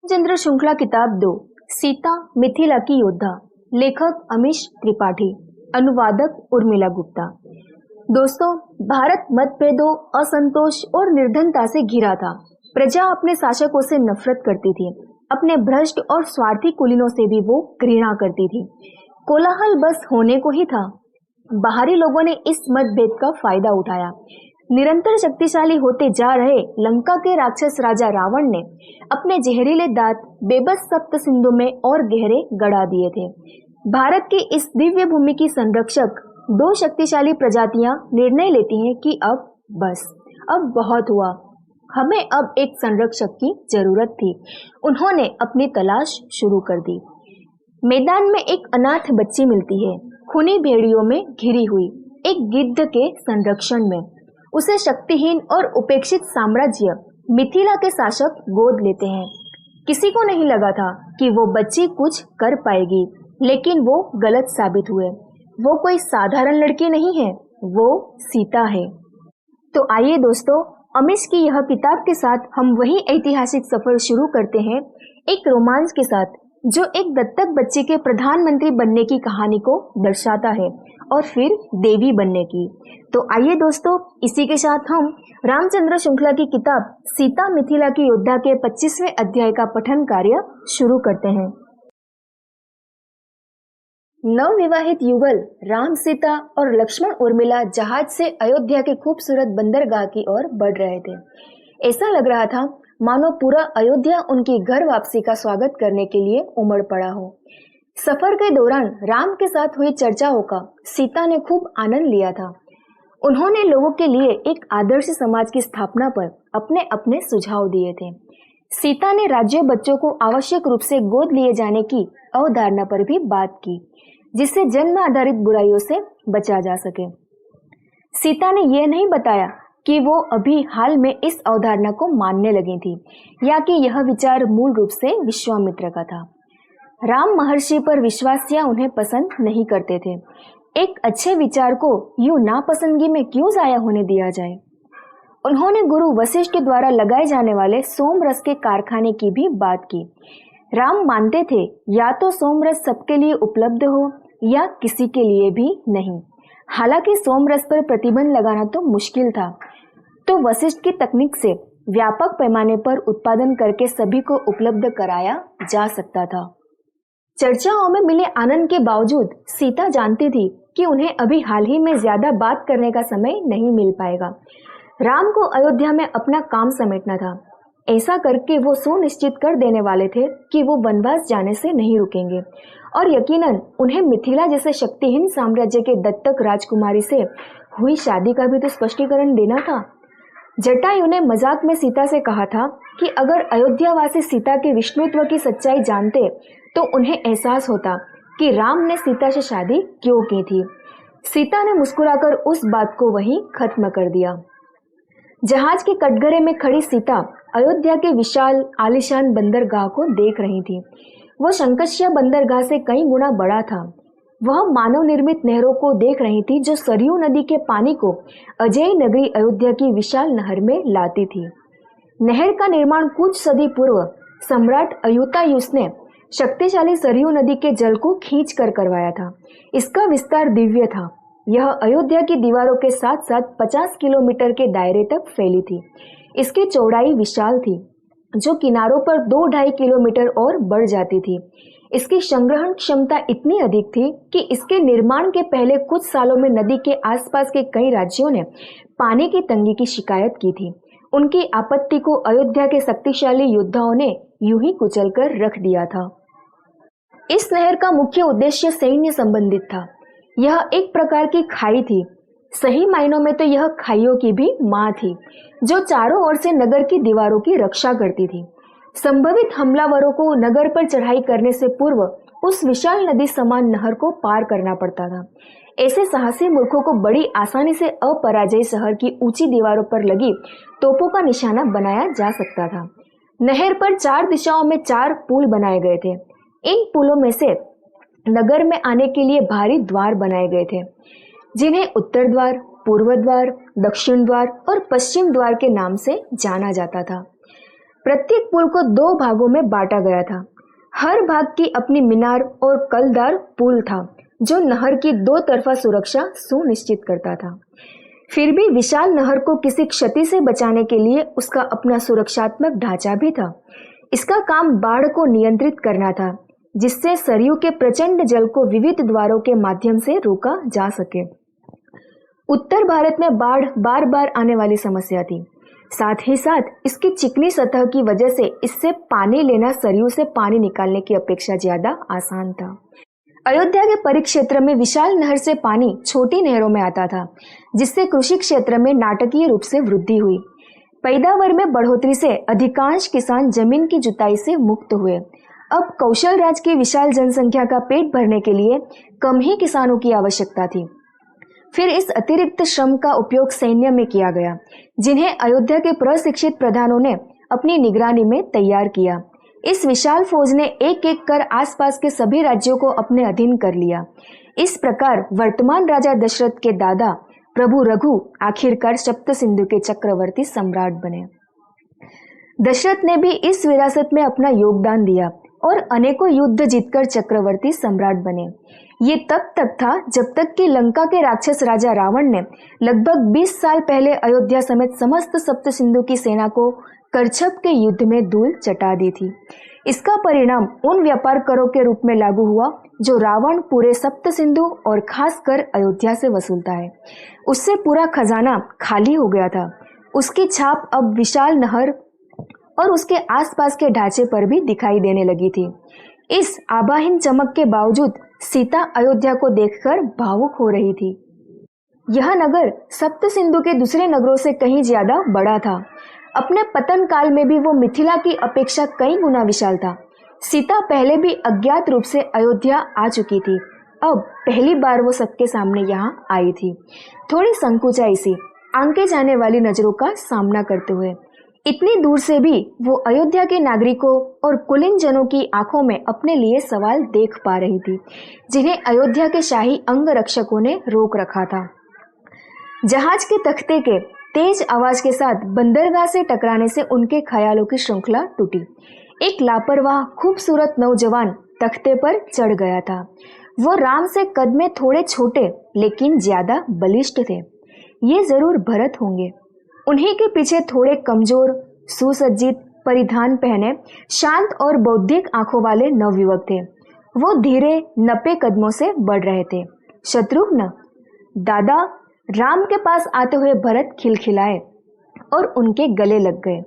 रामचंद्र श्रृंखला किताब 2 सीता मिथिला की योद्धा। लेखक अमीश त्रिपाठी, अनुवादक उर्मिला गुप्ता। दोस्तों, भारत मतभेदों, असंतोष और निर्धनता से घिरा था। प्रजा अपने शासकों से नफरत करती थी। अपने भ्रष्ट और स्वार्थी कुलीनों से भी वो घृणा करती थी। कोलाहल बस होने को ही था। बाहरी लोगों ने इस मतभेद का फायदा उठाया। निरंतर शक्तिशाली होते जा रहे लंका के राक्षस राजा रावण ने अपने जहरीले दांत बेबस सप्त सिंधु में और गहरे गड़ा दिए थे। भारत की इस दिव्य भूमि की संरक्षक दो शक्तिशाली प्रजातियां निर्णय लेती हैं कि अब बहुत हुआ, हमें अब एक संरक्षक की जरूरत थी। उन्होंने अपनी तलाश शुरू कर दी। मैदान में एक अनाथ बच्ची मिलती है, खूनी भेड़ियों में घिरी हुई, एक गिद्ध के संरक्षण में। उसे शक्तिहीन और उपेक्षित साम्राज्य मिथिला के शासक गोद लेते हैं। किसी को नहीं लगा था कि वो बच्ची कुछ कर पाएगी, लेकिन वो गलत साबित हुए। वो कोई साधारण लड़की नहीं है, वो सीता है। तो आइए दोस्तों, अमीश की यह किताब के साथ हम वही ऐतिहासिक सफर शुरू करते हैं, एक रोमांच के साथ जो एक दत्तक बच्ची के प्रधानमंत्री बनने की कहानी को दर्शाता है और फिर देवी बनने की। तो आइए दोस्तों, इसी के साथ हम रामचंद्र श्रृंखला की किताब सीता मिथिला की योद्धा के 25वें अध्याय का पठन कार्य शुरू करते हैं। नवविवाहित युगल राम, सीता और लक्ष्मण उर्मिला जहाज से अयोध्या के खूबसूरत बंदरगाह की ओर बढ़ रहे थे। ऐसा लग रहा था मानो पूरा अयोध्या उनकी घर वापसी का स्वागत करने के लिए उमड़ पड़ा हो। सफर के दौरान राम के साथ हुई चर्चाओं का सीता ने खूब आनंद लिया था। उन्होंने लोगों के लिए एक आदर्श समाज की स्थापना पर अपने अपने सुझाव दिए थे। सीता ने राज्य बच्चों को आवश्यक रूप से गोद लिए जाने की अवधारणा पर भी बात की, जिससे जन्म आधारित बुराइयों से बचा जा सके। सीता ने यह नहीं बताया कि वो अभी हाल में इस अवधारणा को मानने लगी थी या कि यह विचार मूल रूप से विश्वामित्र का था। राम महर्षि पर विश्वास या उन्हें पसंद नहीं करते थे। एक अच्छे विचार को यूं नापसंदगी में क्यों जाया होने दिया जाए। उन्होंने गुरु वशिष्ठ द्वारा लगाए जाने वाले सोमरस के कारखाने की भी बात की। राम मानते थे या तो सोमरस सबके लिए उपलब्ध हो या किसी के लिए भी नहीं। हालांकि सोमरस पर प्रतिबंध लगाना तो मुश्किल था, तो वशिष्ठ की तकनीक से व्यापक पैमाने पर उत्पादन करके सभी को उपलब्ध कराया जा सकता था। चर्चाओं में मिले आनंद के बावजूद सीता जानती थी कि उन्हें अभी हाल ही में ज्यादा बात करने का समय नहीं मिल पाएगा। राम को अयोध्या में अपना काम समेटना था। ऐसा करके वो सुनिश्चित कर देने वाले थे कि वो वनवास जाने से नहीं रुकेंगे और यकीनन उन्हें मिथिला जैसे शक्तिहीन साम्राज्य के दत्तक राजकुमारी से हुई शादी का भी तो स्पष्टीकरण देना था। जटायु ने मजाक में सीता से कहा था कि अगर अयोध्यावासी सीता के विष्णुत्व की सच्चाई जानते तो उन्हें एहसास होता कि राम ने सीता से शादी क्यों की थी। सीता ने मुस्कुराकर उस बात को वहीं खत्म कर दिया। जहाज के कटघरे में खड़ी सीता अयोध्या के विशाल आलीशान बंदरगाह को देख रही थी। वो शंकरशिया बंदरगाह से कई गुना बड़ा था। वह मानव निर्मित नहरों को देख रही थी जो सरयू नदी के पानी को अजेय नगरी अयोध्या की विशाल नहर में लाती थी। नहर का निर्माण कुछ सदी पूर्व सम्राट अयुतायुस ने शक्तिशाली सरयू नदी के जल को खींच कर करवाया था। इसका विस्तार दिव्य था। यह अयोध्या की दीवारों के साथ साथ 50 किलोमीटर के दायरे तक फैली थी। इसकी चौड़ाई विशाल थी, जो किनारों पर 2-2.5 किलोमीटर और बढ़ जाती थी। इसकी संग्रहण क्षमता इतनी अधिक थी कि इसके निर्माण के पहले कुछ सालों में नदी के आसपास के कई राज्यों ने पानी की तंगी की शिकायत की थी। उनकी आपत्ति को अयोध्या के शक्तिशाली योद्धाओं ने यूं ही कुचलकर रख दिया था। इस नहर का मुख्य उद्देश्य सैन्य संबंधित था। यह एक प्रकार की खाई थी। सही मायनों में तो यह खाइयों की भी मां थी, जो चारों ओर से नगर की दीवारों की रक्षा करती थी। संभवित हमलावरों को नगर पर चढ़ाई करने से पूर्व उस विशाल नदी समान नहर को पार करना पड़ता था। ऐसे साहसी मूर्खों को बड़ी आसानी से अपराजय शहर की ऊंची दीवारों पर लगी तोपों का निशाना बनाया जा सकता था। नहर पर 4 दिशाओं में 4 पुल बनाए गए थे। इन पुलों में से नगर में आने के लिए भारी द्वार बनाए गए थे, जिन्हें उत्तर द्वार, पूर्व द्वार, दक्षिण द्वार और पश्चिम द्वार के नाम से जाना जाता था। प्रत्येक पुल को 2 भागों में बांटा गया था। हर भाग की अपनी मीनार और कलदार पुल था जो नहर की 2 तरफा सुरक्षा सुनिश्चित करता था। फिर भी विशाल नहर को किसी क्षति से बचाने के लिए उसका अपना सुरक्षात्मक ढांचा भी था। इसका काम बाढ़ को नियंत्रित करना था, जिससे सरयू के प्रचंड जल को विविध द्वारों के माध्यम से रोका जा सके। उत्तर भारत में बाढ़ बार बार आने वाली समस्या थी। साथ ही साथ इसकी चिकनी सतह की वजह से इससे पानी लेना सरयू से पानी निकालने की अपेक्षा ज्यादा आसान था। अयोध्या के परिक्षेत्र में विशाल नहर से पानी छोटी नहरों में आता था, जिससे कृषि क्षेत्र में नाटकीय रूप से वृद्धि हुई। पैदावार में बढ़ोतरी से अधिकांश किसान जमीन की जुताई से मुक्त हुए। अब कौशल राज की विशाल जनसंख्या का पेट भरने के लिए कम ही किसानों की आवश्यकता थी। फिर इस अतिरिक्त श्रम का उपयोग सैन्य में किया गया, जिन्हें अयोध्या के प्रशिक्षित प्रधानों ने अपनी निगरानी में तैयार किया। इस विशाल फौज ने एक एक कर आसपास के सभी राज्यों को अपने अधीन कर लिया। इस प्रकार वर्तमान राजा दशरथ के दादा प्रभु रघु आखिरकार सप्त सिंधु के चक्रवर्ती सम्राट बने। दशरथ ने भी इस विरासत में अपना योगदान दिया और अनेकों युद्ध जीतकर चक्रवर्ती सम्राट बने। ये तब तक था जब तक कि लंका के राक्षस राजा रावण ने लगभग 20 साल पहले अयोध्या समेत समस्त सप्त सिंधु की सेना को करछप के युद्ध में धूल चटा दी थी। इसका परिणाम उन व्यापार करों के रूप में लागू हुआ जो रावण पूरे सप्त सिंधु और खासकर अयोध्या से वसूलता है। उससे पूरा खजाना खाली हो गया था। उसकी छाप अब विशाल नहर और उसके आसपास के ढांचे पर भी दिखाई देने लगी थी। इस आभाहीन चमक के बावजूद सीता अयोध्या को देखकर भावुक हो रही थी। यह नगर सप्त सिंधु के दूसरे नगरों से कहीं ज्यादा बड़ा था। अपने पतन काल में भी वो मिथिला की अपेक्षा कई गुना विशाल था। सीता पहले भी अज्ञात रूप से अयोध्या आ चुकी थी। अब पहली बार वो सबके सामने यहाँ आई थी, थोड़ी संकुचाई सी, आंके जाने वाली नजरों का सामना करते हुए। इतनी दूर से भी वो अयोध्या के नागरिकों और कुलीन जनों की आंखों में अपने लिए सवाल देख पा रही थी, जिन्हें अयोध्या के शाही अंगरक्षकों ने रोक रखा था। जहाज के तख्ते के तेज आवाज के साथ बंदरगाह से टकराने से उनके ख्यालों की श्रृंखला टूटी। एक लापरवाह खूबसूरत नौजवान तख्ते पर चढ़ गया था। वो राम से कद में थोड़े छोटे लेकिन ज्यादा बलिष्ठ थे। ये जरूर भरत होंगे। उन्हीं के पीछे थोड़े कमजोर, सुसज्जित परिधान पहने शांत और बौद्धिक आंखों वाले नवयुवक थे। वो धीरे नपे कदमों से बढ़ रहे थे। शत्रुघ्न, दादा। राम के पास आते हुए भरत खिलखिलाए और उनके गले लग गए।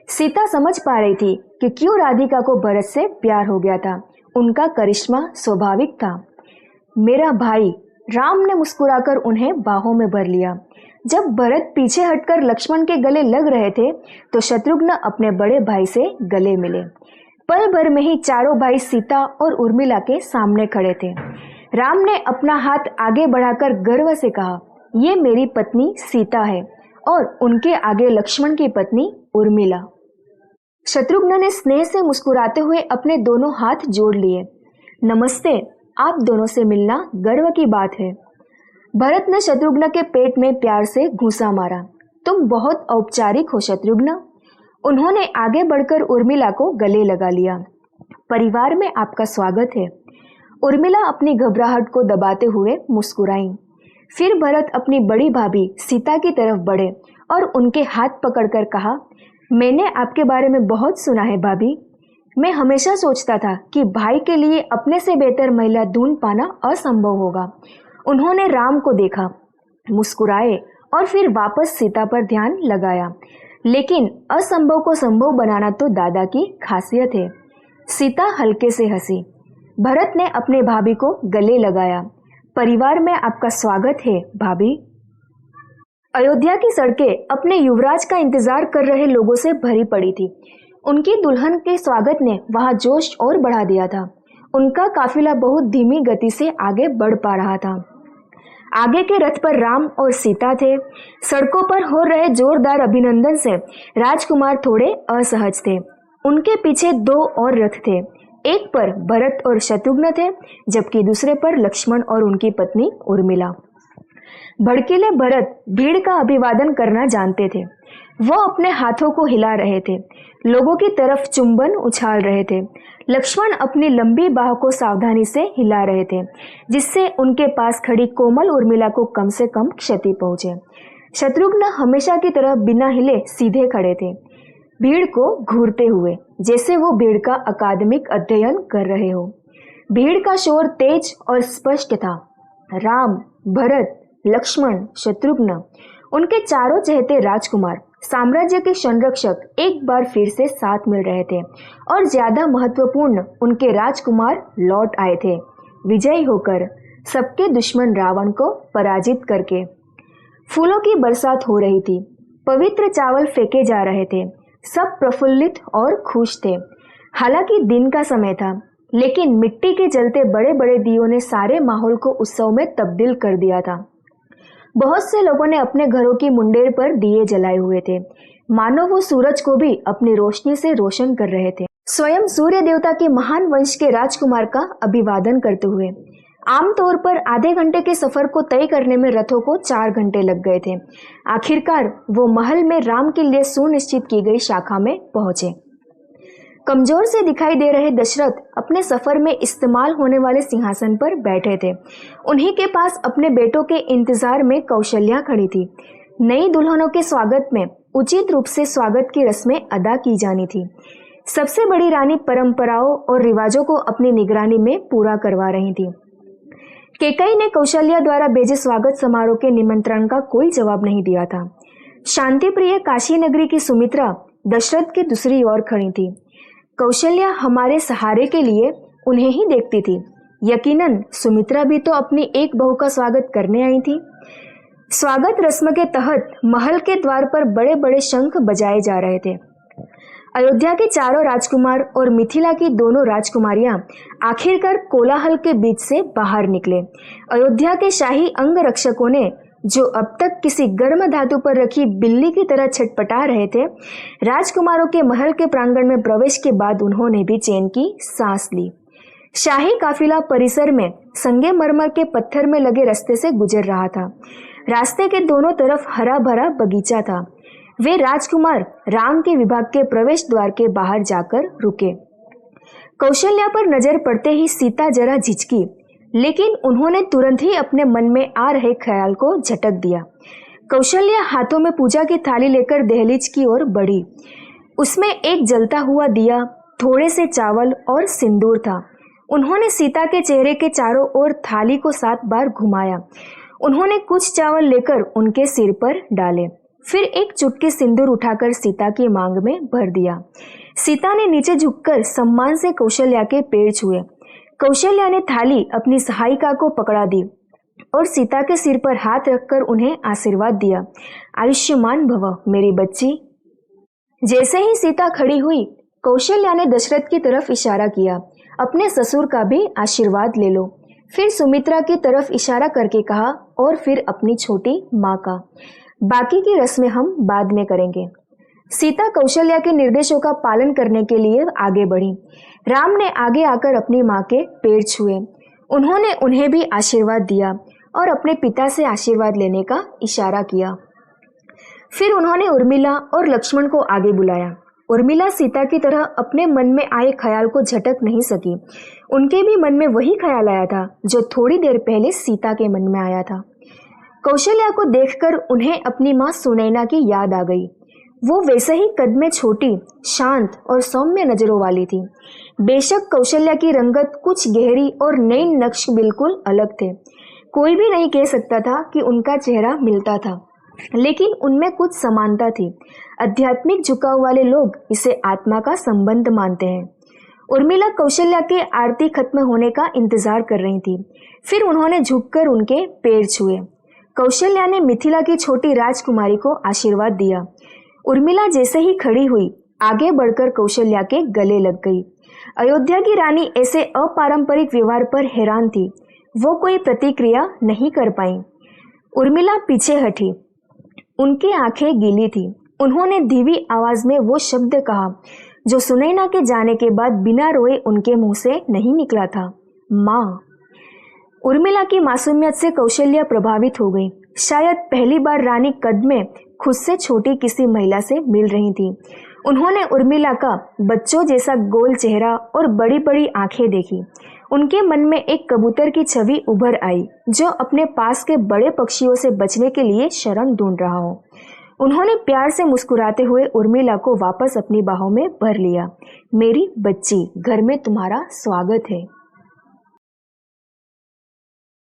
सीता समझ पा रही थी कि क्यों राधिका को भरत से प्यार हो गया था। उनका करिश्मा स्वाभाविक था। मेरा भाई, राम ने मुस्कुराकर उन्हें बाहों में भर लिया। जब भरत पीछे हटकर लक्ष्मण के गले लग रहे थे तो शत्रुघ्न अपने बड़े भाई से गले मिले। पल भर में ही चारों भाई सीता और उर्मिला के सामने खड़े थे। राम ने अपना हाथ आगे बढ़ाकर गर्व से कहा, ये मेरी पत्नी सीता है और उनके आगे लक्ष्मण की पत्नी उर्मिला। शत्रुघ्न ने स्नेह से मुस्कुराते हुए अपने दोनों हाथ जोड़ लिए। नमस्ते, आप दोनों से मिलना गर्व की बात है। भरत ने शत्रुघ्न के पेट में प्यार से घूंसा मारा। तुम बहुत औपचारिक हो शत्रुघ्न। उन्होंने आगे बढ़कर उर्मिला को गले लगा लिया। परिवार में आपका स्वागत है। उर्मिला अपनी घबराहट को दबाते हुए मुस्कुराई। फिर भरत अपनी बड़ी भाभी सीता की तरफ बढ़े और उनके हाथ पकड़कर कहा, मैंने आपके बारे में बहुत सुना है भाभी। मैं हमेशा सोचता था कि भाई के लिए अपने से बेहतर महिला ढूंढ पाना असंभव होगा। उन्होंने राम को देखा, मुस्कुराए और फिर वापस सीता पर ध्यान लगाया। लेकिन असंभव को संभव बनाना तो दादा की खासियत है। सीता हल्के से हंसी। भरत ने अपने भाभी को गले लगाया। परिवार में आपका स्वागत है भाभी। अयोध्या की सड़कें अपने युवराज का इंतजार कर रहे लोगों से भरी पड़ी थी। उनकी दुल्हन के स्वागत ने वहां जोश और बढ़ा दिया था। उनका काफिला बहुत धीमी गति से आगे बढ़ पा रहा था। आगे के रथ पर राम और सीता थे। सड़कों पर हो रहे जोरदार अभिनंदन से राजकुमार थोड़े असहज थे। उनके पीछे 2 और रथ थे। एक पर भरत और शत्रुघ्न थे, जबकि दूसरे पर लक्ष्मण और उनकी पत्नी उर्मिला। भड़कीले भरत भीड़ का अभिवादन करना जानते थे। वो अपने हाथों को हिला रहे थे, लोगों की तरफ चुंबन उछाल रहे थे। लक्ष्मण अपनी लंबी बाह को सावधानी से हिला रहे थे, जिससे उनके पास खड़ी कोमल उर्मिला को कम से कम क्षति पहुंचे। शत्रुघ्न हमेशा की तरह बिना हिले सीधे खड़े थे, भीड़ को घूरते हुए, जैसे वो भीड़ का अकादमिक अध्ययन कर रहे हो। भीड़ का शोर तेज और स्पष्ट था। राम, भरत, लक्ष्मण, शत्रुघ्न, उनके चारों चहेते राजकुमार, साम्राज्य के संरक्षक एक बार फिर से साथ मिल रहे थे, और ज्यादा महत्वपूर्ण, उनके राजकुमार लौट आए थे, विजयी होकर, सबके दुश्मन रावण को पराजित करके। फूलों की बरसात हो रही थी, पवित्र चावल फेंके जा रहे थे, सब प्रफुल्लित और खुश थे। हालांकि दिन का समय था, लेकिन मिट्टी के जलते बड़े बड़े दियों ने सारे माहौल को उत्सव में तब्दील कर दिया था। बहुत से लोगों ने अपने घरों की मुंडेर पर दिए जलाए हुए थे, मानो वो सूरज को भी अपनी रोशनी से रोशन कर रहे थे। स्वयं सूर्य देवता के महान वंश के राजकुमार का अभिवादन करते हुए आमतौर पर आधे घंटे के सफर को तय करने में रथों को 4 घंटे लग गए थे। आखिरकार वो महल में राम के लिए सुनिश्चित की गई शाखा में पहुंचे। कमजोर से दिखाई दे रहे दशरथ अपने सफर में इस्तेमाल होने वाले सिंहासन पर बैठे थे। उन्हीं के पास अपने बेटों के इंतजार में कौशल्या खड़ी थी। नई दुल्हनों के स्वागत में उचित रूप से स्वागत की रस्में अदा की जानी थी। सबसे बड़ी रानी परंपराओं और रिवाजों को अपनी निगरानी में पूरा करवा रही थी। कैकेयी ने कौशल्या द्वारा भेजे स्वागत समारोह के निमंत्रण का कोई जवाब नहीं दिया था। शांति प्रिय काशी नगरी की सुमित्रा दशरथ की दूसरी ओर खड़ी थी। कौशल्या हमारे सहारे के लिए उन्हें ही देखती थी। यकीनन सुमित्रा भी तो अपनी एक बहू का स्वागत करने आई थी। स्वागत रस्म के तहत महल के द्वार पर बड़े बड़े शंख बजाए जा रहे थे। अयोध्या के चारों राजकुमार और मिथिला की दोनों राजकुमारियां आखिरकार कोलाहल के बीच से बाहर निकले। अयोध्या के शाही अंग रक्षकों ने, जो अब तक किसी गर्म धातु पर रखी बिल्ली की तरह छटपटा रहे थे, राजकुमारों के महल के प्रांगण में प्रवेश के बाद उन्होंने भी चैन की सांस ली। शाही काफिला परिसर में संगमरमर के पत्थर में लगे रास्ते से गुजर रहा था। रास्ते के दोनों तरफ हरा भरा बगीचा था। वे राजकुमार राम के विभाग के प्रवेश द्वार के बाहर जाकर रुके। कौशल्या पर नजर पड़ते ही सीता जरा झिझकी, लेकिन उन्होंने तुरंत ही अपने मन में आ रहे ख्याल को झटक दिया। कौशल्या हाथों में पूजा की थाली लेकर दहलीज की ओर बढ़ी। उसमें एक जलता हुआ दिया, थोड़े से चावल और सिंदूर था। उन्होंने सीता के चेहरे के चारों ओर थाली को 7 बार घुमाया। उन्होंने कुछ चावल लेकर उनके सिर पर डाले, फिर एक चुटकी सिंदूर उठाकर सीता की मांग में भर दिया। सीता ने नीचे झुककर सम्मान से कौशल्या के पैर छुए। कौशल्या ने थाली अपनी सहायिका को पकड़ा दी और सीता के सिर पर हाथ रखकर उन्हें आशीर्वाद दिया। आयुष्मान भव मेरी बच्ची। जैसे ही सीता खड़ी हुई, कौशल्या ने दशरथ की तरफ इशारा किया, अपने ससुर का भी आशीर्वाद ले लो। फिर सुमित्रा की तरफ इशारा करके कहा, और फिर अपनी छोटी माँ का। बाकी की रस्में हम बाद में करेंगे। सीता कौशल्या के निर्देशों का पालन करने के लिए आगे बढ़ी। राम ने आगे आकर अपनी माँ के पैर छुए। उन्होंने उन्हें भी आशीर्वाद दिया और अपने पिता से आशीर्वाद लेने का इशारा किया। फिर उन्होंने उर्मिला और लक्ष्मण को आगे बुलाया। उर्मिला सीता की तरह अपने मन में आए ख्याल को झटक नहीं सकी। उनके भी मन में वही ख्याल आया था जो थोड़ी देर पहले सीता के मन में आया था। कौशल्या को देखकर उन्हें अपनी माँ सुनैना की याद आ गई। वो वैसे ही कद में छोटी, शांत और सौम्य नजरों वाली थी। बेशक कौशल्या की रंगत कुछ गहरी और नैन नक्श बिल्कुल अलग थे। कोई भी नहीं कह सकता था कि उनका चेहरा मिलता था, लेकिन उनमें कुछ समानता थी। आध्यात्मिक झुकाव वाले लोग इसे आत्मा का संबंध मानते हैं। उर्मिला कौशल्या के आरती खत्म होने का इंतजार कर रही थी। फिर उन्होंने झुककर उनके पैर छुए। कौशल्या ने मिथिला की छोटी राजकुमारी को आशीर्वाद दिया। उर्मिला जैसे ही खड़ी हुई, आगे बढ़कर कौशल्या के गले लग गई। अयोध्या की रानी ऐसे अपारंपरिक व्यवहार पर हैरान थी। वो कोई प्रतिक्रिया नहीं कर पाई। उर्मिला पीछे हटी। उनकी आंखें गीली थी। उन्होंने धीमी आवाज में वो शब्द कहा जो सुनैना के जाने के बाद बिना रोए उनके मुंह से नहीं निकला था, माँ। उर्मिला की मासूमियत से कौशल्या प्रभावित हो गई। शायद पहली बार रानी कद में खुद से छोटी किसी महिला से मिल रही थीं। उन्होंने उर्मिला का बच्चों जैसा गोल चेहरा और बड़ी बड़ी आंखें देखी। उनके मन में एक कबूतर की छवि उभर आई जो अपने पास के बड़े पक्षियों से बचने के लिए शरण ढूंढ रहा हो। उन्होंने प्यार से मुस्कुराते हुए उर्मिला को वापस अपनी बाहों में भर लिया। मेरी बच्ची, घर में तुम्हारा स्वागत है।